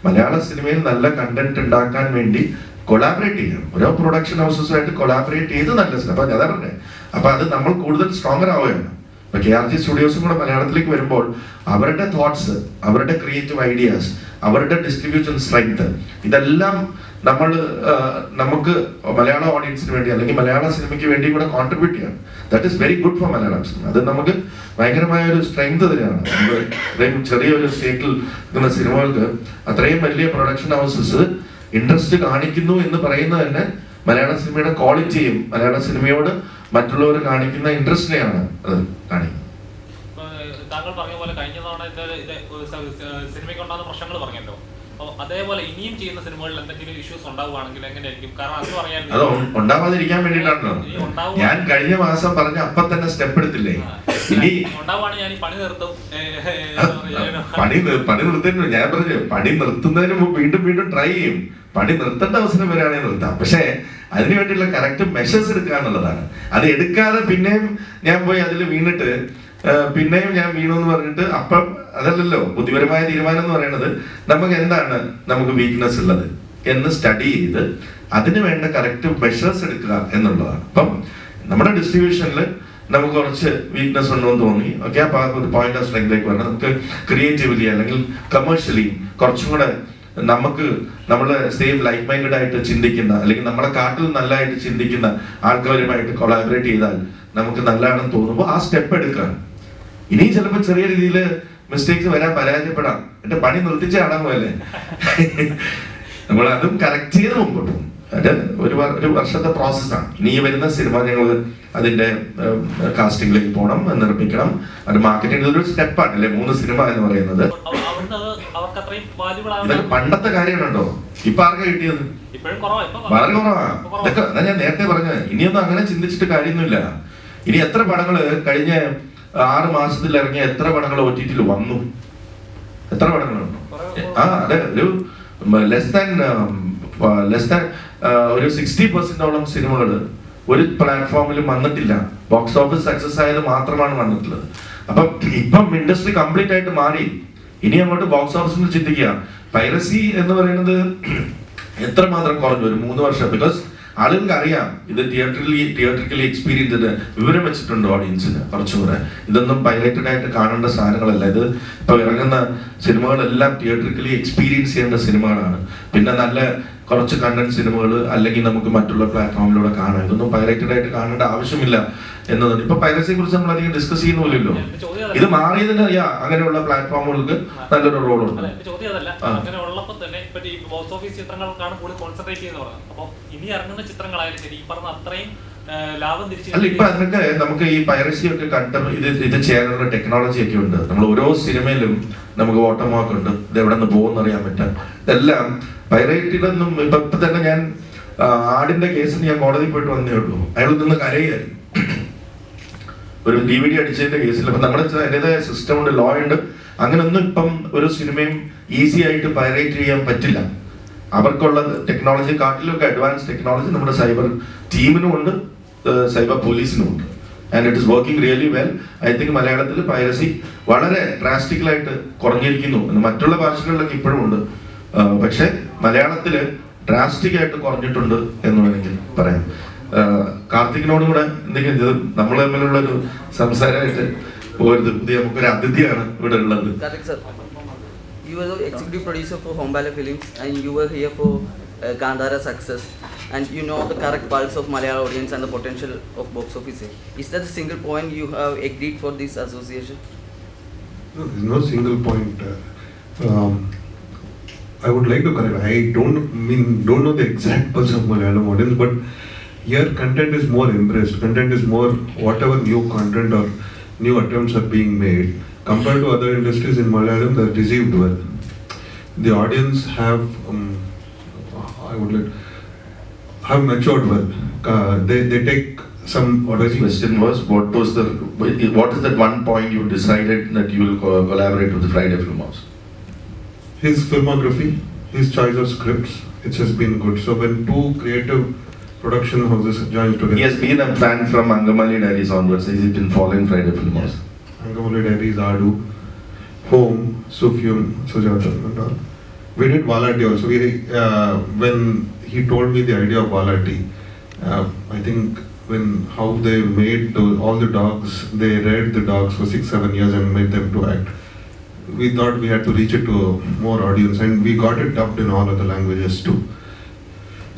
മലയാള സിനിമയിൽ നല്ല കണ്ടന്റ് ഉണ്ടാക്കാൻ വേണ്ടി കൊളാബറേറ്റ് ചെയ്യാം. ഓരോ പ്രൊഡക്ഷൻ ഹൗസസുമായിട്ട് കൊളാബറേറ്റ് ചെയ്ത് നല്ല സിനിമ. അപ്പൊ അതാ പറഞ്ഞത്, അപ്പൊ അത് നമ്മൾ കൂടുതൽ സ്ട്രോങ്ങർ ആവുകയാണ്. ഇപ്പൊ KRG സ്റ്റുഡിയോസും കൂടെ മലയാളത്തിലേക്ക് വരുമ്പോൾ അവരുടെ തോട്ട്സ്, അവരുടെ ക്രിയേറ്റീവ് ഐഡിയാസ്, അവരുടെ ഡിസ്ട്രിബ്യൂഷൻ സ്ട്രെങ്ത്, ഇതെല്ലാം നമുക്ക് മലയാള ഓഡിയൻസിന് വേണ്ടി അല്ലെങ്കിൽ മലയാള സിനിമയ്ക്ക് വേണ്ടി കൂടെ കോൺട്രിബ്യൂട്ട് ചെയ്യാം. That is very good for Malayalam cinema. അത് നമുക്ക് ഭയങ്കരമായ ഒരു സ്ട്രെങ്ത് തന്നെയാണ്. ഇത്രയും ചെറിയൊരു സ്റ്റേറ്റിൽ നിൽക്കുന്ന സിനിമകൾക്ക് അത്രയും വലിയ പ്രൊഡക്ഷൻ ഹൗസസ് ഇൻട്രസ്റ്റ് കാണിക്കുന്നു എന്ന് പറയുന്നത് തന്നെ മലയാള സിനിമയുടെ ക്വാളിറ്റിയും മലയാള സിനിമയോട് മറ്റുള്ളവർ കാണിക്കുന്ന ഇൻട്രസ്റ്റിനെയാണ് അത് കാണിക്കുന്നത്. താങ്കൾ പറഞ്ഞ പോലെ കഴിഞ്ഞ തവണ സിനിമയ്ക്ക് ഉണ്ടാകുന്ന പ്രശ്നങ്ങൾ പറഞ്ഞല്ലോ. അതേപോലെ ഇനിയും ചെയ്യുന്ന സിനിമകളിൽ എന്തെങ്കിലും ഇഷ്യൂസ് ഉണ്ടാവുകയാണെങ്കിൽ എങ്ങനെയായിരിക്കും? കാരണം അത് പറയാൻ അത് ഉണ്ടാവാതിരിക്കാൻ വേണ്ടിയിട്ടാണല്ലോ ഞാൻ കഴിഞ്ഞ മാസം പറഞ്ഞ അപ്പം തന്നെ സ്റ്റെപ്പ് എടുത്തില്ലേ. ഇനി ഉണ്ടാവുകയാണെങ്കിൽ ഞാൻ ഈ പണി നിർത്തും. പണി നിർത്തുന്നു. ഞാൻ പറഞ്ഞു പണി നിർത്തുന്നതിന് മുമ്പ് വീണ്ടും ട്രൈ ചെയ്യും. പണി നിർത്തേണ്ട അവസരം വരികയാണെങ്കിൽ നിർത്താം. പക്ഷേ അതിനു വേണ്ടിയുള്ള കറക്റ്റ് മെഷേഴ്സ് എടുക്കുക എന്നുള്ളതാണ്. അത് എടുക്കാതെ പിന്നെയും ഞാൻ പോയി അതിൽ വീണിട്ട് പിന്നെയും ഞാൻ വീണു എന്ന് പറഞ്ഞിട്ട് അപ്പം അതല്ലല്ലോ ബുദ്ധിപരമായ തീരുമാനം എന്ന് പറയുന്നത്. നമുക്ക് എന്താണ് നമുക്ക് വീക്ക്നെസ് ഉള്ളത് എന്ന് സ്റ്റഡി ചെയ്ത് അതിന് വേണ്ട കറക്റ്റ് മെഷേഴ്സ് എടുക്കുക എന്നുള്ളതാണ്. അപ്പം നമ്മുടെ ഡിസ്ട്രിബ്യൂഷനിൽ നമുക്ക് കുറച്ച് വീക്ക്നെസ് ഉണ്ടോ എന്ന് തോന്നി, ഓക്കെ, അപ്പൊ ഒരു പോയിന്റ് ഓഫ് സ്ട്രെങ്തിലേക്ക് വരണം. നമുക്ക് ക്രിയേറ്റീവ്ലി അല്ലെങ്കിൽ കമേഴ്ഷ്യലി കുറച്ചും കൂടെ നമുക്ക് നമ്മള് സെയിം ലൈക്ക് മൈൻഡഡ് ആയിട്ട് ചിന്തിക്കുന്ന അല്ലെങ്കിൽ നമ്മളെ കാട്ടിൽ നല്ലതായിട്ട് ചിന്തിക്കുന്ന ആൾക്കാരുമായിട്ട് കൊളാബറേറ്റ് ചെയ്താൽ നമുക്ക് നല്ലതാണെന്ന് തോന്നുമ്പോൾ ആ സ്റ്റെപ്പ് എടുക്കുക. ഇനി ചിലപ്പോൾ ചെറിയ രീതിയിൽ മിസ്റ്റേക്സ് വരാൻ, പരാജയപ്പെടാം. എന്റെ പണി നിർത്തിച്ച് കാണാമല്ലേ. നമ്മൾ അതും കറക്റ്റ് ചെയ്ത് മുമ്പോട്ട് പോകും. അത് ഒരു വർഷത്തെ പ്രോസസ്സാണ്. ഇനി വരുന്ന സിനിമ ഞങ്ങൾ അതിന്റെ കാസ്റ്റിംഗിലേക്ക് പോകണം, നിർമ്മിക്കണം, അത് മാർക്കറ്റിംഗ് ഒരു സ്റ്റെപ്പാണ് അല്ലെ 3 സിനിമ എന്ന് പറയുന്നത്. അവർക്ക് അത്രയും valuable ഇതൊക്കെ ആവുന്ന പണ്ടത്തെ കാര്യമാണുണ്ടോ? ഇപ്പൊ ആർക്കാ കിട്ടിയത്? ഇപ്പോഴും കുറവാ, ഇപ്പൊ വളരെ കുറവാ. ഇതൊക്കെ അതാ ഞാൻ നേരത്തെ പറഞ്ഞത്. ഇനിയൊന്നും അങ്ങനെ ചിന്തിച്ചിട്ട് കാര്യമൊന്നുമില്ല. ഇനി എത്ര പടങ്ങള് കഴിഞ്ഞ 6 മാസത്തിൽ ഇറങ്ങിയ എത്ര പടങ്ങൾ OTT വന്നു? എത്ര പടങ്ങളുണ്ടോ? അതെ, ഒരു ലെസ് ദാൻ ഒരു 60% സിനിമകൾ ഒരു പ്ലാറ്റ്ഫോമിലും വന്നിട്ടില്ല. ബോക്സ് ഓഫീസ് സക്സസ് ആയത് മാത്രമാണ് വന്നിട്ടുള്ളത്. അപ്പം ഇപ്പം ഇൻഡസ്ട്രി കംപ്ലീറ്റ് ആയിട്ട് മാറി. ഇനി അങ്ങോട്ട് ബോക്സ് ഓഫീസിൽ ചിന്തിക്കുക. പൈറസി എന്ന് പറയുന്നത് എത്രമാത്രം കുറഞ്ഞു ഒരു 3 വർഷം. ബിക്കോസ് ആളുകൾക്ക് അറിയാം ഇത് തിയേറ്ററിക്കലി എക്സ്പീരിയൻസ് ചെയ്ത് വിവരം വെച്ചിട്ടുണ്ട് ഓഡിയൻസിന് കുറച്ചുകൂടെ. ഇതൊന്നും പൈറേറ്റഡ് ആയിട്ട് കാണേണ്ട സാധനങ്ങളല്ല. ഇത് ഇപ്പൊ ഇറങ്ങുന്ന സിനിമകളെല്ലാം തിയേറ്ററിക്കലി എക്സ്പീരിയൻസ് ചെയ്യേണ്ട സിനിമകളാണ്. പിന്നെ നല്ല കുറച്ച് കണ്ടന്റ് സിനിമകൾ അല്ലെങ്കിൽ നമുക്ക് മറ്റുള്ള പ്ലാറ്റ്ഫോമിലൂടെ കാണാം. ഇതൊന്നും പൈറേറ്റഡ് ആയിട്ട് കാണേണ്ട ആവശ്യമില്ല എന്നതാണ്. ഇപ്പൊ പൈറസിയെ കുറിച്ച് നമ്മൾ അധികം ഡിസ്കസ് ചെയ്യുന്നില്ലല്ലോ. ഇത് മാറിയതിന് അങ്ങനെയുള്ള പ്ലാറ്റ്ഫോമുകൾക്ക് നല്ലൊരു റോളുണ്ട്. ചോദ്യം അതല്ല, അങ്ങനെ ഉള്ളപ്പോൾ തന്നെ ഇപ്പൊ ഈ ബോക്സ് ഓഫീസ് ചിത്രങ്ങൾക്കാണ് കൂടുതൽ കോൺസെൻട്രേറ്റ് ചെയ്യുന്നത് പറഞ്ഞത്. അപ്പൊ ഇനി ഇറങ്ങുന്ന ചിത്രങ്ങളായാലും ശരി ഈ പറഞ്ഞ അത്രയും ലാഭം തിരിച്ചു അല്ല. ഇപ്പൊ അതിനൊക്കെ നമുക്ക് ഈ പൈറസി ഒക്കെ ഇത് ചെയ്യാനുള്ള ടെക്നോളജി ഒക്കെ ഉണ്ട്. നമ്മൾ ഓരോ സിനിമയിലും നമുക്ക് വാട്ടർമാർക്ക് ഉണ്ട്. ഇത് എവിടെ നിന്ന് പോകുന്ന അറിയാൻ പറ്റാം. ഇതെല്ലാം പൈറേറ്റിലൊന്നും ഇപ്പൊ തന്നെ ഞാൻ ആടിന്റെ കേസിന് ഞാൻ കോടതി പോയിട്ട് വന്നേ ഉള്ളൂ. അയാൾ നിന്ന് കരയായിരുന്നു. ഒരു DVD അടിച്ചതിന്റെ കേസിൽ. അപ്പൊ നമ്മുടെ അതിൻ്റെതായ സിസ്റ്റം ഉണ്ട്, ലോ ഉണ്ട്. അങ്ങനൊന്നും ഇപ്പം ഒരു സിനിമയും ഈസി ആയിട്ട് പൈറേറ്റ് ചെയ്യാൻ പറ്റില്ല. അവർക്കുള്ള ടെക്നോളജി കാട്ടിലൊക്കെ അഡ്വാൻസ് ടെക്നോളജി നമ്മുടെ സൈബർ ടീമിനും ഉണ്ട്, സൈബർ പോലീസിനും ഉണ്ട്. And it is working really well. I think മലയാളത്തിൽ പൈറസി വളരെ ഡ്രാസ്റ്റിക്കലായിട്ട് കുറഞ്ഞിരിക്കുന്നു. മറ്റുള്ള ഭാഷകളിലൊക്കെ ഇപ്പോഴും ഉണ്ട്, പക്ഷെ മലയാളത്തിൽ ഡ്രാസ്റ്റിക് ആയിട്ട് കുറഞ്ഞിട്ടുണ്ട് എന്ന് വേണമെങ്കിൽ പറയാം. കാർത്തികിനോടും കൂടെ എന്തെങ്കിലും നമ്മൾ തമ്മിലുള്ള ഒരു സംസാരമായിട്ട് പോരുത്. പുതിയ നമുക്കൊരു അതിഥിയാണ് ഇവിടെ ഉള്ളത്. You were the executive producer for Home Ballet Films and you were here for Gandhara success, and you know the correct pulse of Malayalam audience and the potential of box office. Is that the single point you have agreed for this association? No, there's no single point. I would like to correct. I don't know the exact pulse of Malayalam audience, but here content is more embraced. Content is more whatever new content or new attempts are being made. Compared to other industries in Malayalam, they're received well. The audience have matured well. They take some. The question was, what is that one point you decided that you will collaborate with the Friday Film House? His filmography, his choice of scripts, it has been good. So when two creative production houses join together. He has been a fan from Angamali Diaries onwards. He has been following Friday Film House. Angamali Diaries, Adu, Home, Sufyum, Sujata and all. We did Valati also. When he told me the idea of Valati, I think how they made all the dogs, they read the dogs for 6-7 years and made them to act. We thought we had to reach it to more audience, and we got it dubbed in all other languages too.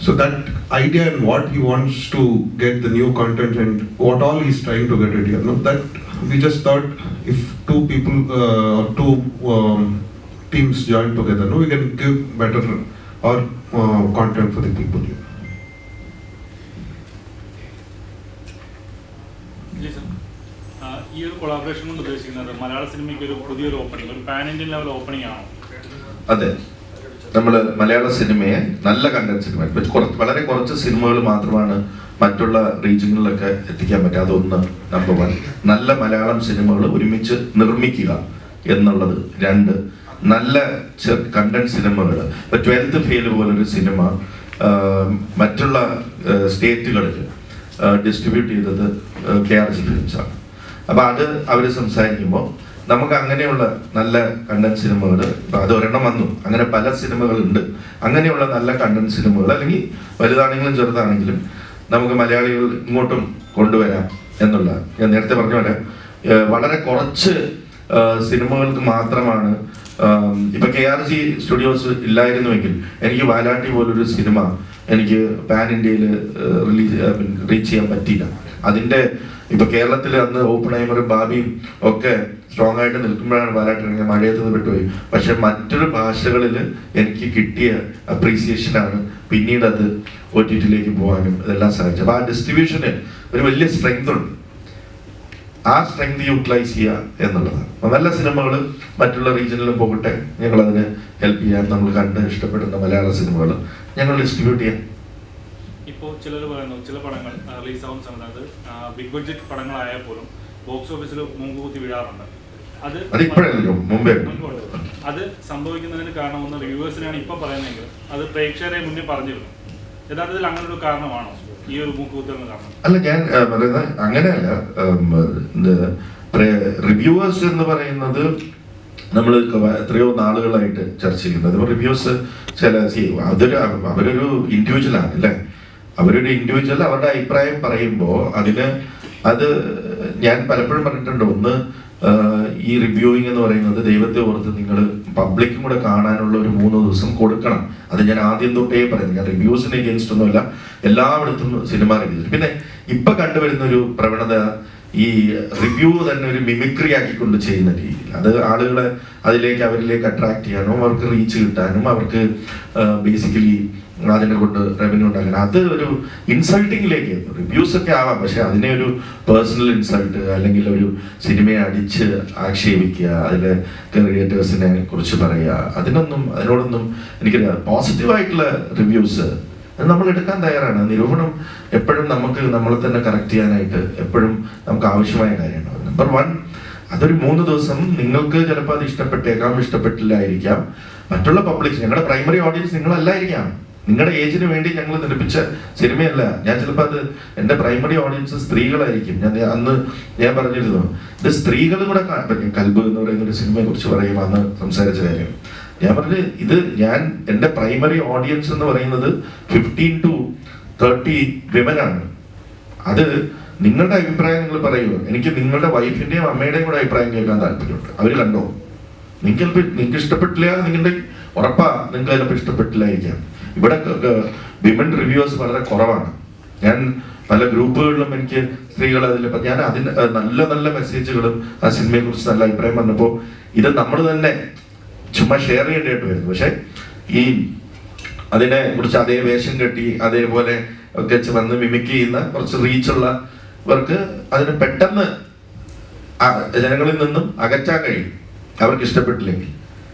So that idea and what he wants to get the new content and what all he's trying to get it here. No, that we just thought if two people or two teams join together, no, we can give better or content for the people here. ഈ ഒരു കൊളാബറേഷൻ കൊണ്ട് ഉദ്ദേശിക്കുന്നത് മലയാള സിനിമയ്ക്ക് ഒരു പുതിയൊരു ഓപ്പണിംഗ്, ഒരു പാൻ ഇന്ത്യൻ ലെവൽ ഓപ്പണിംഗ് ആണോ? അതെ, നമ്മൾ മലയാള സിനിമയെ നല്ല കണ്ടന്റ് സിനിമ വളരെ കുറച്ച് സിനിമകൾ മാത്രമാണ് മറ്റുള്ള റീജിയനുകളിലൊക്കെ എത്തിക്കാൻ പറ്റുക. അതൊന്ന് നമ്പർ 1. നല്ല മലയാളം സിനിമകൾ ഒരുമിച്ച് നിർമ്മിക്കുക എന്നുള്ളത്. 2, നല്ല കണ്ടന്റ് സിനിമകൾ. ഇപ്പൊ 12th ഫെയിൽ പോലൊരു സിനിമ മറ്റുള്ള സ്റ്റേറ്റുകളിൽ ഡിസ്ട്രിബ്യൂട്ട് ചെയ്തത് KRG ഫിലിംസ് ആണ്. അപ്പൊ അത് അവർ സംസാരിക്കുമ്പോൾ നമുക്ക് അങ്ങനെയുള്ള നല്ല കണ്ടന്റ് സിനിമകൾ, അത് ഒരെണ്ണം വന്നു, അങ്ങനെ പല സിനിമകളുണ്ട്. അങ്ങനെയുള്ള നല്ല കണ്ടന്റ് സിനിമകൾ അല്ലെങ്കിൽ വലുതാണെങ്കിലും ചെറുതാണെങ്കിലും നമുക്ക് മലയാളികൾ ഇങ്ങോട്ടും കൊണ്ടുവരാം എന്നുള്ള, ഞാൻ നേരത്തെ പറഞ്ഞ പോലെ വളരെ കുറച്ച് സിനിമകൾക്ക് മാത്രമാണ്. ഇപ്പൊ KRG സ്റ്റുഡിയോസ് ഇല്ലായിരുന്നുവെങ്കിൽ എനിക്ക് വാലാട്ടി പോലൊരു സിനിമ എനിക്ക് പാൻ ഇന്ത്യയിൽ റീച്ച് ചെയ്യാൻ പറ്റിയില്ല. അതിന്റെ ഇപ്പൊ കേരളത്തിൽ അന്ന് ഓപ്പൺഹൈമറും ബാബിയും ഒക്കെ സ്ട്രോങ് ആയിട്ട് നിൽക്കുമ്പോഴാണ് വാലാട്ടി മഴയത്ത് വിട്ടുപോയി. പക്ഷെ മറ്റൊരു ഭാഷകളിൽ എനിക്ക് കിട്ടിയ അപ്രീസിയേഷനാണ് പിന്നീട് അത് OTT-ലേക്ക് പോകാനും ഇതെല്ലാം സാധിച്ചു. അപ്പോൾ ആ ഡിസ്ട്രിബ്യൂഷന് ഒരു വലിയ സ്ട്രെങ്ത് ഉണ്ട്. ആ സ്ട്രെങ്ത് യൂട്ടിലൈസ് ചെയ്യുക എന്നുള്ളതാണ്. അപ്പോൾ നല്ല സിനിമകൾ മറ്റുള്ള റീജിയനിലും പോകട്ടെ, ഞങ്ങളതിന് ഹെൽപ്പ് ചെയ്യാൻ, നമ്മൾ കണ്ട് ഇഷ്ടപ്പെടുന്ന മലയാള സിനിമകൾ ഞങ്ങൾ ഡിസ്ട്രിബ്യൂട്ട് ചെയ്യാം. ഇപ്പോൾ ചിലർ പറയുന്നു ചില പടങ്ങൾ റിലീസാവുന്ന സമയത്ത് ബിഗ് ബഡ്ജറ്റ് പടങ്ങളായാൽ പോലും ബോക്സ് ഓഫീസിൽ മുൻകൂട്ടി വീഴാറുണ്ട്. അതിപ്പോഴല്ലോ, മുമ്പേ. അത് സംഭവിക്കുന്നതിന് കാരണമെന്ന് റിവ്യൂവേഴ്സിനാണ് ഇപ്പോൾ പറയുന്നതെങ്കിൽ അത് പ്രേക്ഷകരെ മുന്നേ പറഞ്ഞിരുന്നു. യഥാർത്ഥത്തിൽ അങ്ങനെ ഒരു കാരണമാണോ ഈ ഒരു മുൻകൂട്ടുന്ന കാരണം? അല്ല, ഞാൻ പറയുന്നത് അങ്ങനെയല്ല. റിവ്യൂവേഴ്സ് എന്ന് പറയുന്നത് നമ്മൾ എത്രയോ നാളുകളായിട്ട് ചർച്ച ചെയ്യുന്നത്. റിവ്യൂസ് അവരൊരു ഇൻഡിവിജ്വലാണ് അല്ലേ? അവരൊരു ഇൻഡിവിജ്വൽ അവരുടെ അഭിപ്രായം പറയുമ്പോൾ അത് ഞാൻ പലപ്പോഴും പറഞ്ഞിട്ടുണ്ട്. ഒന്ന്, ഈ റിവ്യൂയിങ് എന്ന് പറയുന്നത് ദൈവത്തെ ഓർത്ത് നിങ്ങൾ പബ്ലിക്കും കൂടെ കാണാനുള്ള ഒരു 3 ദിവസം കൊടുക്കണം. അത് ഞാൻ ആദ്യം തൊട്ടേ പറയുന്നത്. ഞാൻ റിവ്യൂസിന് എഗെയിൻസ്റ്റ് ഒന്നുമല്ല, എല്ലായിടത്തും സിനിമ റിവ്യൂസ്. പിന്നെ ഇപ്പൊ കണ്ടുവരുന്ന ഒരു പ്രവണത ഈ റിവ്യൂ തന്നെ ഒരു മിമിക്രി ആക്കിക്കൊണ്ട് ചെയ്യുന്ന രീതിയിൽ, അത് ആളുകളെ അവരിലേക്ക് അട്രാക്ട് ചെയ്യാനും അവർക്ക് റീച്ച് കിട്ടാനും അവർക്ക് ബേസിക്കലി അതിനെ കൊണ്ട് റവന്യൂ ഉണ്ടാക്കാൻ, അത് ഒരു ഇൻസൾട്ടിങ്ങിലേക്ക്. റിവ്യൂസ് ഒക്കെ ആവാം, പക്ഷെ അതിനെ ഒരു പേഴ്സണൽ ഇൻസൾട്ട് അല്ലെങ്കിൽ ഒരു സിനിമയെ അടിച്ച് ആക്ഷേപിക്കുക, അതിലെ ക്രിയേറ്റേഴ്സിനെ കുറിച്ച് പറയുക, അതിനോടൊന്നും എനിക്ക് പോസിറ്റീവായിട്ടുള്ള റിവ്യൂസ് നമ്മൾ എടുക്കാൻ തയ്യാറാണ്. നിരൂപണം എപ്പോഴും നമുക്ക് നമ്മളെ തന്നെ കറക്റ്റ് ചെയ്യാനായിട്ട് എപ്പോഴും നമുക്ക് ആവശ്യമായ കാര്യമാണ്. നമ്പർ 1, അതൊരു 3 ദിവസം നിങ്ങൾക്ക് ചിലപ്പോൾ അത് ഇഷ്ടപ്പെട്ടേക്കാം, ഇഷ്ടപ്പെട്ടില്ലായിരിക്കാം. മറ്റുള്ള പബ്ലിക്, ഞങ്ങളുടെ പ്രൈമറി ഓഡിയൻസ് നിങ്ങളല്ലായിരിക്കാം. നിങ്ങളുടെ ഏജിന് വേണ്ടി ഞങ്ങൾ നിർമ്മിച്ച സിനിമയല്ല. ഞാൻ ചിലപ്പോൾ അത് എൻ്റെ പ്രൈമറി ഓഡിയൻസ് സ്ത്രീകളായിരിക്കും. അന്ന് ഞാൻ പറഞ്ഞിരുന്നു, ഇത് സ്ത്രീകളും കൂടെ കൽബ് എന്ന് പറയുന്ന ഒരു സിനിമയെ കുറിച്ച് പറയുമ്പോൾ അന്ന് സംസാരിച്ച കാര്യം ഞാൻ പറഞ്ഞത്, എൻ്റെ പ്രൈമറി ഓഡിയൻസ് എന്ന് പറയുന്നത് 15 to 30 വിമനാണ്. അത് നിങ്ങളുടെ അഭിപ്രായം നിങ്ങൾ പറയുമോ? എനിക്ക് നിങ്ങളുടെ വൈഫിന്റെയും അമ്മയുടെയും കൂടെ അഭിപ്രായം കേൾക്കാൻ താല്പര്യമുണ്ട്. അവർ കണ്ടോ? നിങ്ങൾക്ക് ഇഷ്ടപ്പെട്ടില്ല, നിങ്ങളുടെ ഉറപ്പാ നിങ്ങൾക്ക് ചിലപ്പോൾ ഇഷ്ടപ്പെട്ടില്ലായിരിക്കാം. ഇവിടെ വിമൻ റിവ്യൂവേഴ്സ് വളരെ കുറവാണ്. ഞാൻ പല ഗ്രൂപ്പുകളിലും എനിക്ക് സ്ത്രീകൾ ഞാൻ നല്ല നല്ല മെസ്സേജുകളും ആ സിനിമയെ കുറിച്ച് നല്ല അഭിപ്രായം പറഞ്ഞപ്പോൾ ഇത് നമ്മൾ തന്നെ ചുമ്മാ ഷെയർ ചെയ്യേണ്ടതായിട്ട് വരുന്നു. പക്ഷെ ഈ അതിനെ കുറിച്ച് അതേ വേഷം കെട്ടി അതേപോലെ ഒക്കെ വന്ന് മിമിക് ചെയ്യുന്ന കുറച്ച് റീച്ചുള്ളവർക്ക് അതിന് പെട്ടെന്ന് ജനങ്ങളിൽ നിന്നും അകറ്റാൻ കഴിയും, അവർക്ക് ഇഷ്ടപ്പെട്ടില്ലെങ്കിൽ.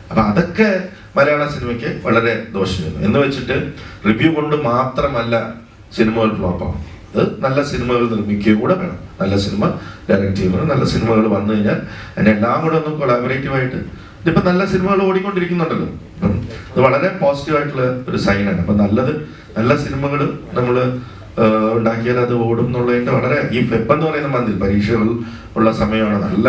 അപ്പൊ അതൊക്കെ മലയാള സിനിമയ്ക്ക് വളരെ ദോഷമാണ്. എന്ന് വെച്ചിട്ട് റിവ്യൂ കൊണ്ട് മാത്രമല്ല സിനിമകൾ ഫ്ലോപ്പാവും. അത് നല്ല സിനിമകൾ നിർമ്മിക്കുകയും കൂടെ വേണം. നല്ല സിനിമ ഡയറക്റ്റ് ചെയ്യുമ്പോൾ നല്ല സിനിമകൾ വന്നു കഴിഞ്ഞാൽ അതിനെല്ലാം കൂടെ ഒന്ന് കൊളാബറേറ്റീവായിട്ട്, ഇതിപ്പോ നല്ല സിനിമകൾ ഓടിക്കൊണ്ടിരിക്കുന്നുണ്ടല്ലോ. അപ്പം അത് വളരെ പോസിറ്റീവായിട്ടുള്ള ഒരു സൈനാണ്. അപ്പൊ നല്ല സിനിമകൾ നമ്മൾ ഉണ്ടാക്കിയാൽ അത് ഓടും എന്നുള്ളതിന്റെ വളരെ, ഈ ഫെബ് എന്ന് പറയുന്ന മന്തിൽ പരീക്ഷകൾ ഉള്ള സമയമാണ്, നല്ല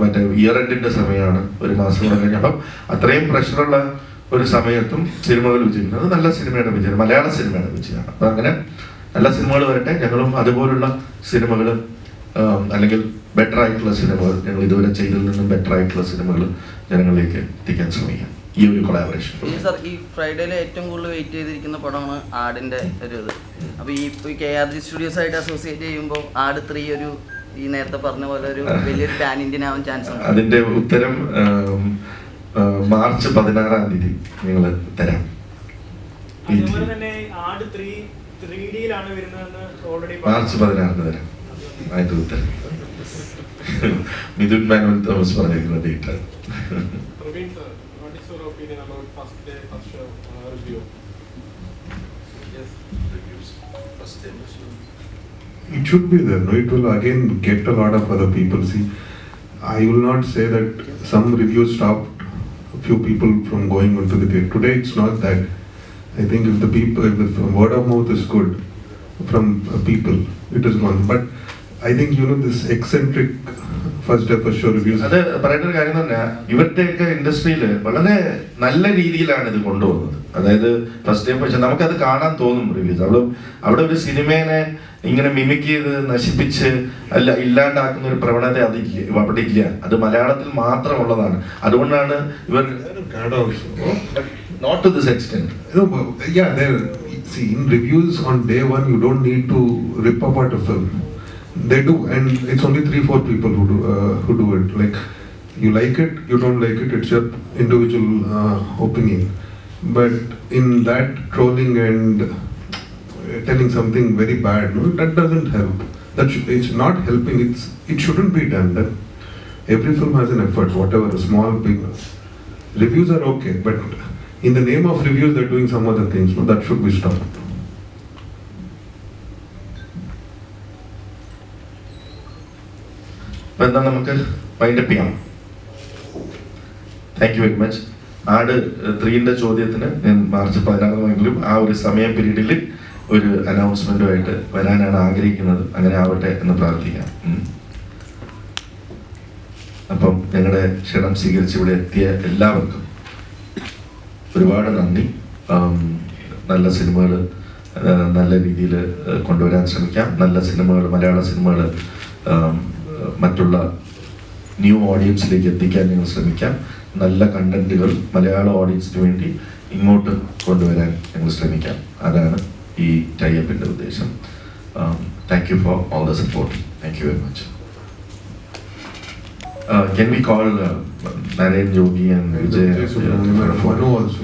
മറ്റേ ഇയർ എൻഡിന്റെ സമയമാണ്, ഒരു മാസം കൂടെ കഴിഞ്ഞ്. അപ്പം അത്രയും പ്രഷറുള്ള ഒരു സമയത്തും സിനിമകൾ വിജയിക്കുന്നത് നല്ല സിനിമയുടെ വിജയം, മലയാള സിനിമയുടെ വിജയമാണ്. അപ്പൊ അങ്ങനെ നല്ല സിനിമകൾ വരട്ടെ. ഞങ്ങളും അതുപോലുള്ള സിനിമകൾ അല്ലെങ്കിൽ ബെറ്റർ ആയിട്ടുള്ള സിനിമകൾ, ഞങ്ങൾ ഇതുവരെ ചെയ്തതിൽ നിന്നും ബെറ്റർ ആയിട്ടുള്ള സിനിമകൾ ജനങ്ങളിലേക്ക് എത്തിക്കാൻ ശ്രമിക്കാം ഈ ഒരു കൊളാബറേഷൻ. സാർ, ഈ ഫ്രൈഡേയിൽ ഏറ്റവും കൂടുതൽ വെയിറ്റ് ചെയ്തിരിക്കുന്ന പടമാണ് ആടിന്റെ ഒരു ഇത്. അപ്പൊ ഈ KRG സ്റ്റുഡിയോസ് ആയിട്ട് അസോസിയേറ്റ് ചെയ്യുമ്പോൾ ആട് 3 ഒരു ഈ നേരത്തെ പറഞ്ഞ പോലെ ഒരു വലിയൊരു പാൻ ഇന്ത്യൻ ആവാൻ ചാൻസ് ഉണ്ട്? അതിന്റെ ഉത്തരം മാർച്ച് 16-ാം തീയതി നിങ്ങൾ തരാം. അതുപോലെ തന്നെ ആട് 3D-യിലാണ് വരുന്നതെന്ന് ഓൾറെഡി മാർച്ച് 16-ന് തരാം. ആയിട്ട് ഉത്തരം മിഥുൻ മാനുവൽ തോമസ് പറഞ്ഞിരിക്കുന്ന date. It should be there, no? It will again get a lot of other people. See, I will not say that some reviews stopped a few people from going into the theatre. Today it's not that. I think if the word of mouth is good from people, it is gone. But I think, this eccentric first day first show reviews. അത് പറയുന്ന ഒരു കാര്യം തന്നെ, ഇവരുടെയൊക്കെ ഇൻഡസ്ട്രിയിൽ വളരെ നല്ല രീതിയിലാണ് ഇത് കൊണ്ടുപോകുന്നത്. അതായത് ഫസ്റ്റ് ഡേ പക്ഷെ നമുക്കത് കാണാൻ തോന്നും റിവ്യൂസ്. അവിടെ ഒരു സിനിമേനെ ഇങ്ങനെ മിമിക് ചെയ്ത് നശിപ്പിച്ച് ഇല്ലാണ്ടാക്കുന്ന ഒരു പ്രവണത അവിടെ ഇല്ല. അത് മലയാളത്തിൽ മാത്രമുള്ളതാണ്. അതുകൊണ്ടാണ് ഇവർ not to this extent. No, yeah, see, in reviews on day one, you don't need to rip apart a film. They do, and it's only 3-4 people who do it. Like, you like it, you don't like it, it's your individual opinion. But in that trolling and telling something very bad, no, that doesn't help. It's not helping. It shouldn't be done. That every film has an effort, whatever, small, big. Reviews are okay, but in the name of reviews, they're doing some other things. No, that should be stopped. അപ്പോൾ എന്നാൽ നമുക്ക് വൈൻഡപ്പ് ചെയ്യാം. Thank you very much. ആട് 3ന്റെ ചോദ്യത്തിന് ഞാൻ മാർച്ച് 16 ആ ഒരു സമയ പീരീഡിൽ ഒരു അനൗൺസ്മെന്റുമായിട്ട് വരാനാണ് ആഗ്രഹിക്കുന്നത്. അങ്ങനെ ആവട്ടെ എന്ന് പ്രാർത്ഥിക്കാം. അപ്പം ഞങ്ങളുടെ ക്ഷണം സ്വീകരിച്ച് ഇവിടെ എത്തിയ എല്ലാവർക്കും ഒരുപാട് നന്ദി. നല്ല സിനിമകൾ നല്ല രീതിയിൽ കൊണ്ടുവരാൻ ശ്രമിക്കാം. നല്ല സിനിമകൾ, മലയാള സിനിമകൾ മറ്റുള്ള ന്യൂ ഓഡിയൻസിലേക്ക് എത്തിക്കാൻ ഞങ്ങൾ ശ്രമിക്കാം. നല്ല കണ്ടന്റുകൾ മലയാള ഓഡിയൻസിന് വേണ്ടി ഇങ്ങോട്ട് കൊണ്ടുവരാൻ ഞങ്ങൾ ശ്രമിക്കാം. അതാണ് ഈ ടൈപ്പിൻ്റെ ഉദ്ദേശം. Thank you for all the support. Thank you very much. Can we call Naren Jogi and Vijay? Subramanian, Manu also.